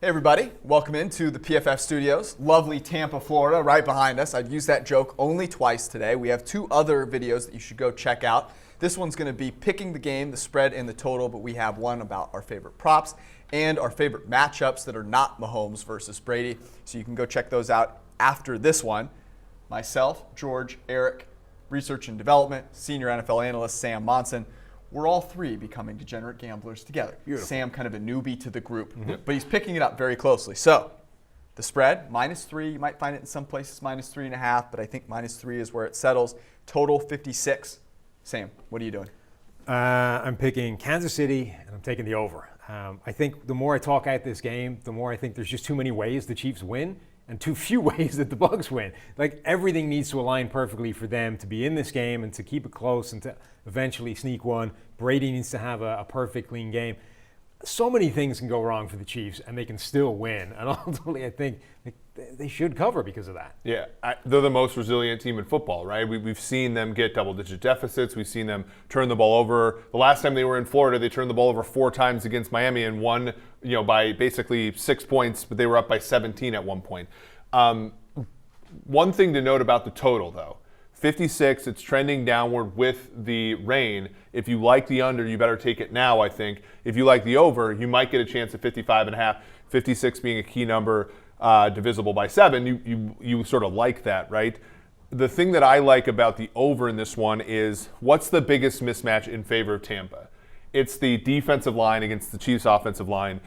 Hey everybody, welcome into the PFF studios. Lovely Tampa, Florida, right behind us. I've used that joke only twice today. We have two other videos that you should go check out. This one's going to be picking the game, the spread, and the total, but we have one about our favorite props and our favorite matchups that are not Mahomes versus Brady. So you can go check those out after this one. Myself, George, Eric, research and development, senior NFL analyst Sam Monson. We're all three becoming degenerate gamblers together. Beautiful. Sam kind of a newbie to the group, but he's picking it up very closely. So the spread, -3. You might find it in some places -3.5, but I think -3 is where it settles. Total 56. Sam, what are you doing? I'm picking Kansas City, and I'm taking the over. I think the more I talk out this game, the more I think there's just too many ways the Chiefs win and too few ways that the Bucs win. Like, everything needs to align perfectly for them to be in this game and to keep it close and to eventually sneak one. Brady needs to have a perfect, clean game. So many things can go wrong for the Chiefs, and they can still win. And ultimately, I think they should cover because of that. Yeah, they're the most resilient team in football, right? We've seen them get double-digit deficits. We've seen them turn the ball over. The last time they were in Florida, they turned the ball over 4 times against Miami and won, by basically 6 points, but they were up by 17 at one point. One thing to note about the total, though. 56, it's trending downward with the rain. If you like the under, you better take it now, I think. If you like the over, you might get a chance at 55.5, 56 being a key number, divisible by 7. You sort of like that, right? The thing that I like about the over in this one is, what's the biggest mismatch in favor of Tampa? It's the defensive line against the Chiefs' offensive line.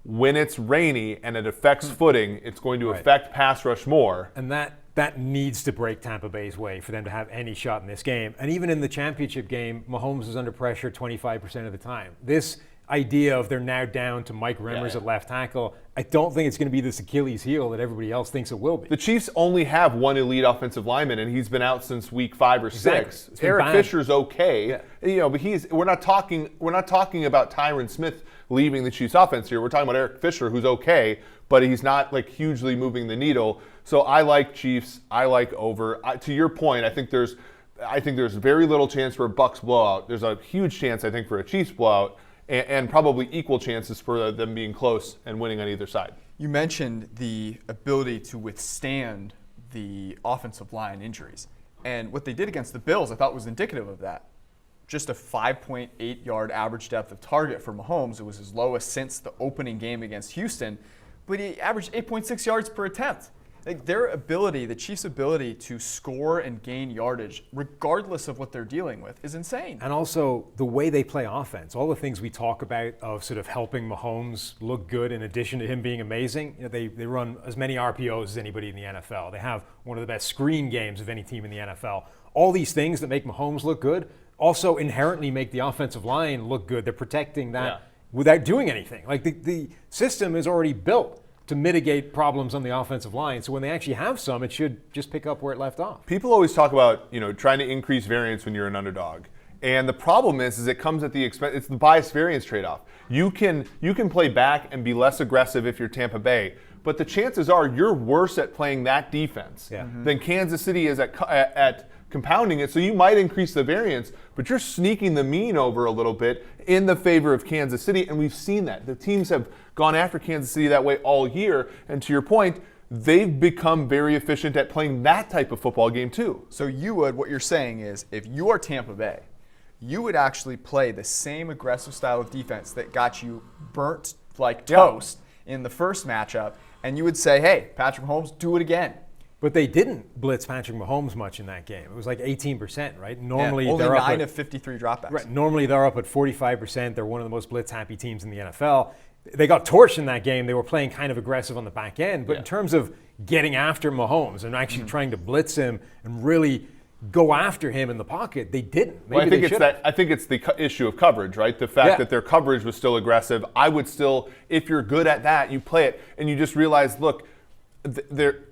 When it's rainy and it affects footing, it's going to affect pass rush more. And that needs to break Tampa Bay's way for them to have any shot in this game. And even in the championship game, Mahomes was under pressure 25% of the time. This idea of they're now down to Mike Remmers at left tackle, I don't think it's going to be this Achilles heel that everybody else thinks it will be. The Chiefs only have one elite offensive lineman, and he's been out since week 5 or 6. Eric Fisher's okay, but we're not talking about Tyron Smith leaving the Chiefs offense here. We're talking about Eric Fisher, who's okay, but he's not like hugely moving the needle. So I like Chiefs. I like over. To your point, I think there's very little chance for a Bucs blowout. There's a huge chance, I think, for a Chiefs blowout, and probably equal chances for them being close and winning on either side. You mentioned the ability to withstand the offensive line injuries. And what they did against the Bills, I thought, was indicative of that. Just a 5.8-yard average depth of target for Mahomes. It was his lowest since the opening game against Houston, but he averaged 8.6 yards per attempt. Like, their ability, the Chiefs' ability to score and gain yardage, regardless of what they're dealing with, is insane. And also the way they play offense, all the things we talk about of sort of helping Mahomes look good in addition to him being amazing. They run as many RPOs as anybody in the NFL. They have one of the best screen games of any team in the NFL. All these things that make Mahomes look good also inherently make the offensive line look good. They're protecting that without doing anything. Like, the system is already built to mitigate problems on the offensive line. So when they actually have some, it should just pick up where it left off. People always talk about, trying to increase variance when you're an underdog. And the problem is it comes at the expense. It's the bias variance trade-off. You can play back and be less aggressive if you're Tampa Bay, but the chances are you're worse at playing that defense than Kansas City is at compounding it. So you might increase the variance, but you're sneaking the mean over a little bit in the favor of Kansas City, and we've seen that. The teams have gone after Kansas City that way all year, and to your point, they've become very efficient at playing that type of football game too. So what you're saying is, if you are Tampa Bay, you would actually play the same aggressive style of defense that got you burnt like toast in the first matchup, and you would say, hey, Patrick Mahomes, do it again. But they didn't blitz Patrick Mahomes much in that game. It was like 18%, right? Normally, only they're 9 of 53 dropbacks. Right. Normally, they're up at 45%. They're one of the most blitz-happy teams in the NFL. They got torched in that game. They were playing kind of aggressive on the back end. But in terms of getting after Mahomes and actually trying to blitz him and really go after him in the pocket, they didn't. I think it's the issue of coverage, right? The fact that their coverage was still aggressive. I would still, if you're good at that, you play it, and you just realize, look,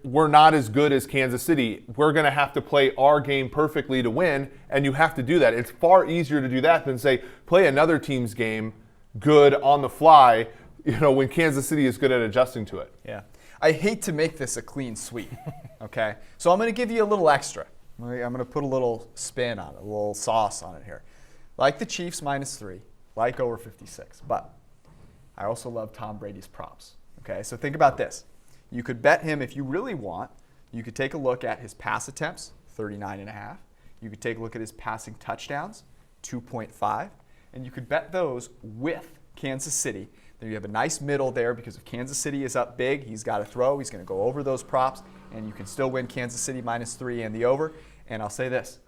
we're not as good as Kansas City. We're going to have to play our game perfectly to win, and you have to do that. It's far easier to do that than, say, play another team's game good on the fly, when Kansas City is good at adjusting to it. Yeah. I hate to make this a clean sweep, okay? So I'm going to give you a little extra. I'm going to put a little spin on it, a little sauce on it here. Like the Chiefs -3, like over 56, but I also love Tom Brady's props. Okay, so think about this. You could bet him if you really want. You could take a look at his pass attempts, 39.5. You could take a look at his passing touchdowns, 2.5. And you could bet those with Kansas City. Then you have a nice middle there because if Kansas City is up big, he's got to throw. He's going to go over those props, and you can still win Kansas City -3 and the over. And I'll say this.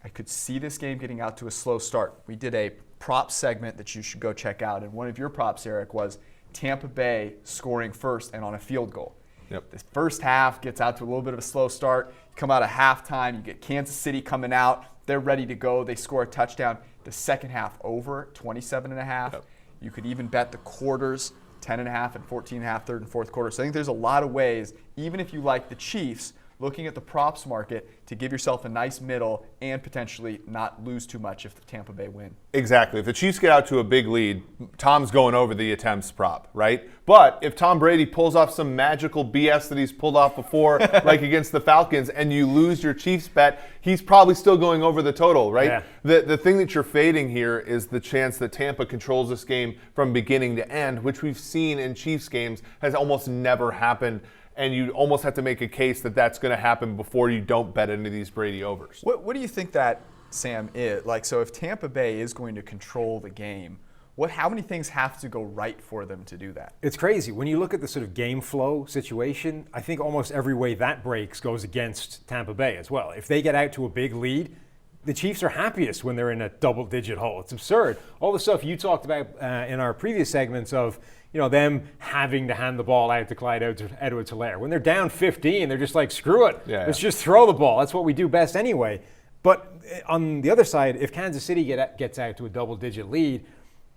I could see this game getting out to a slow start. We did a prop segment that you should go check out, and one of your props, Eric, was Tampa Bay scoring first and on a field goal. Yep. The first half gets out to a little bit of a slow start. You come out of halftime, you get Kansas City coming out. They're ready to go. They score a touchdown. The second half over, 27.5. Yep. You could even bet the quarters, 10.5 and 14.5, third and fourth quarter. So I think there's a lot of ways, even if you like the Chiefs, looking at the props market to give yourself a nice middle and potentially not lose too much if the Tampa Bay win. Exactly. If the Chiefs get out to a big lead, Tom's going over the attempts prop, right? But if Tom Brady pulls off some magical BS that he's pulled off before, like against the Falcons, and you lose your Chiefs bet, he's probably still going over the total, right? Yeah. The thing that you're fading here is the chance that Tampa controls this game from beginning to end, which we've seen in Chiefs games has almost never happened. And you almost have to make a case that that's going to happen before you don't bet into these Brady overs. What do you think that, Sam, is? Like, so if Tampa Bay is going to control the game, how many things have to go right for them to do that? It's crazy. When you look at the sort of game flow situation, I think almost every way that breaks goes against Tampa Bay as well. If they get out to a big lead, the Chiefs are happiest when they're in a double-digit hole. It's absurd. All the stuff you talked about in our previous segments of, them having to hand the ball out to Clyde Edwards-Helaire. When they're down 15, they're just like, screw it. Yeah. Let's just throw the ball. That's what we do best anyway. But on the other side, if Kansas City gets out to a double-digit lead,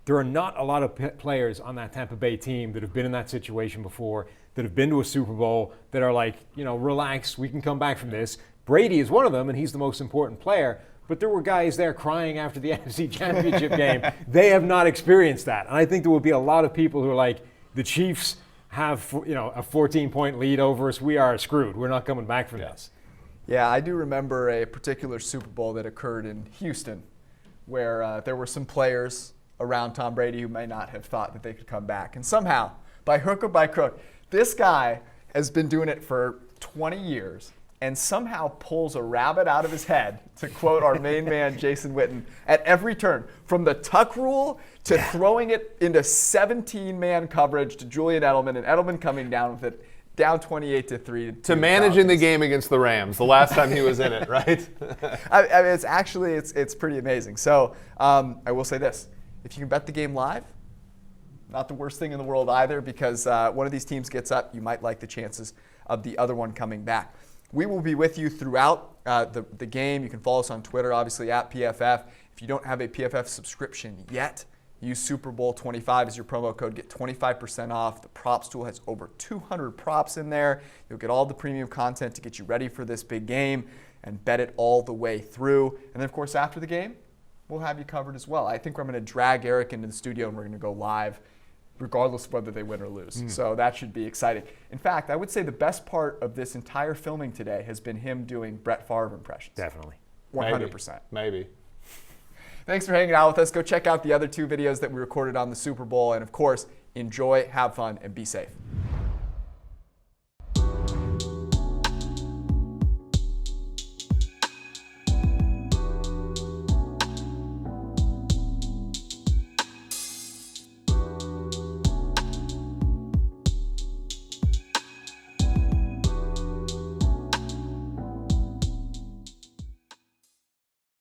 there are not a lot of players on that Tampa Bay team that have been in that situation before, that have been to a Super Bowl, that are like, relax, we can come back from this. Brady is one of them, and he's the most important player. But there were guys there crying after the NFC Championship game. They have not experienced that. And I think there will be a lot of people who are like, the Chiefs have a 14-point lead over us. We are screwed. We're not coming back from this. Yeah, I do remember a particular Super Bowl that occurred in Houston where there were some players around Tom Brady who may not have thought that they could come back. And somehow, by hook or by crook, this guy has been doing it for 20 years and somehow pulls a rabbit out of his head, to quote our main man, Jason Witten, at every turn. From the tuck rule to throwing it into 17-man coverage to Julian Edelman, and Edelman coming down with it, down 28-3. To managing the game against the Rams, the last time he was in it, right? I mean, it's pretty amazing. So I will say this. If you can bet the game live, not the worst thing in the world either, because one of these teams gets up, you might like the chances of the other one coming back. We will be with you throughout the game. You can follow us on Twitter, obviously, at PFF. If you don't have a PFF subscription yet, use Super Bowl 25 as your promo code. Get 25% off. The props tool has over 200 props in there. You'll get all the premium content to get you ready for this big game and bet it all the way through. And then, of course, after the game, we'll have you covered as well. I think we're going to drag Eric into the studio and we're going to go live regardless of whether they win or lose. So that should be exciting. In fact, I would say the best part of this entire filming today has been him doing Brett Favre impressions. Definitely. 100%. Maybe. Thanks for hanging out with us. Go check out the other 2 videos that we recorded on the Super Bowl. And of course, enjoy, have fun, and be safe.